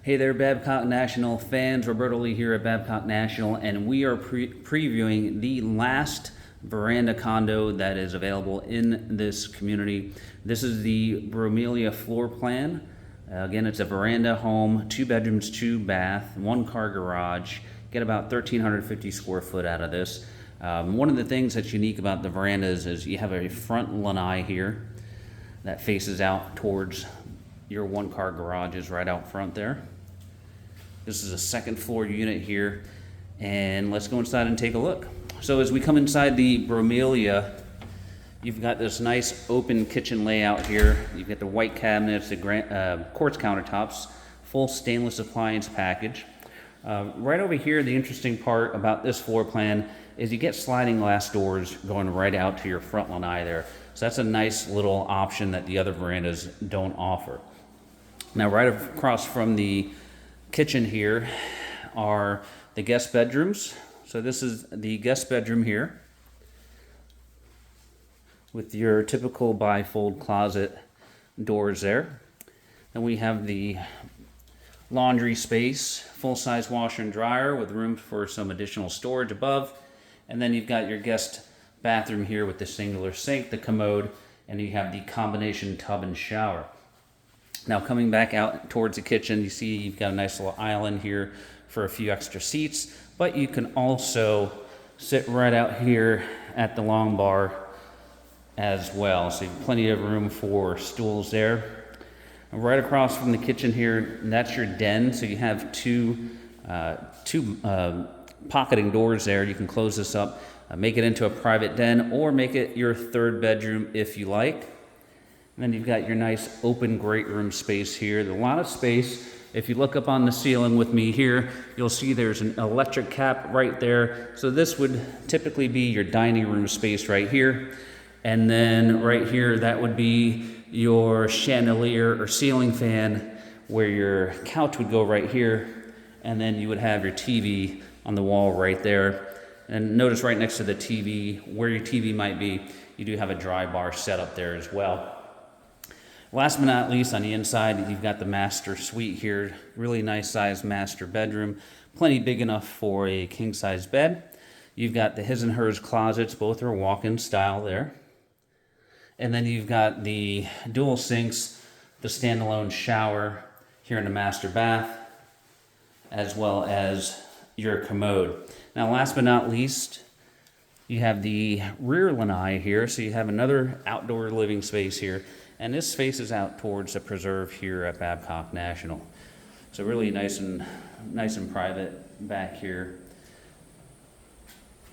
Hey there, Babcock National fans. Roberto here at Babcock National, and we are previewing the last veranda condo that is available in this community. This is the Bromelia floor plan. Again, it's a veranda home, 2 bedrooms, 2 bath, 1 car garage. Get about 1,350 square foot out of this. One of the things that's unique about the verandas is you have a front lanai here that faces out towards your 1 car garages right out front there. This is a 2nd floor unit here, and let's go inside and take a look. So as we come inside the Bromelia, you've got this nice open kitchen layout here. You've got the white cabinets, the quartz countertops, full stainless appliance package. Right over here, the interesting part about this floor plan is you get sliding glass doors going right out to your front lanai there. So that's a nice little option that the other verandas don't offer. Now, right across from the kitchen here are the guest bedrooms. So this is the guest bedroom here with your typical bifold closet doors there. Then we have the laundry space, full-size washer and dryer with room for some additional storage above. And then you've got your guest bathroom here with the singular sink, the commode, and you have the combination tub and shower. Now coming back out towards the kitchen, you see you've got a nice little island here for a few extra seats, but you can also sit right out here at the long bar as well. So you have plenty of room for stools there. And right across from the kitchen here, that's your den. So you have two pocketing doors there. You can close this up, make it into a private den, or make it your 3rd bedroom if you like. And then you've got your nice open great room space here. There's a lot of space. If you look up on the ceiling with me here, you'll see there's an electric cap right there. So this would typically be your dining room space right here. And then right here, that would be your chandelier or ceiling fan where your couch would go right here. And then you would have your TV on the wall right there. And notice right next to the TV, where your TV might be, you do have a dry bar set up there as well. Last but not least, on the inside, you've got the master suite here. Really nice sized master bedroom. Plenty big enough for a king size bed. You've got the his and hers closets. Both are walk-in style there. And then you've got the dual sinks, the standalone shower here in the master bath, as well as your commode. Now, last but not least, you have the rear lanai here. So you have another outdoor living space here. And this faces out towards the preserve here at Babcock National. So really nice and private back here.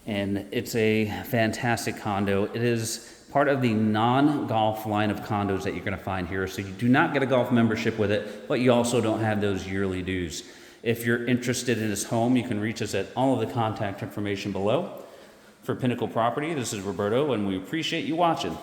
And it's a fantastic condo. It is part of the non-golf line of condos that you're going to find here. So you do not get a golf membership with it, but you also don't have those yearly dues. If you're interested in this home, you can reach us at all of the contact information below. For Pinnacle Property, this is Roberto, and we appreciate you watching.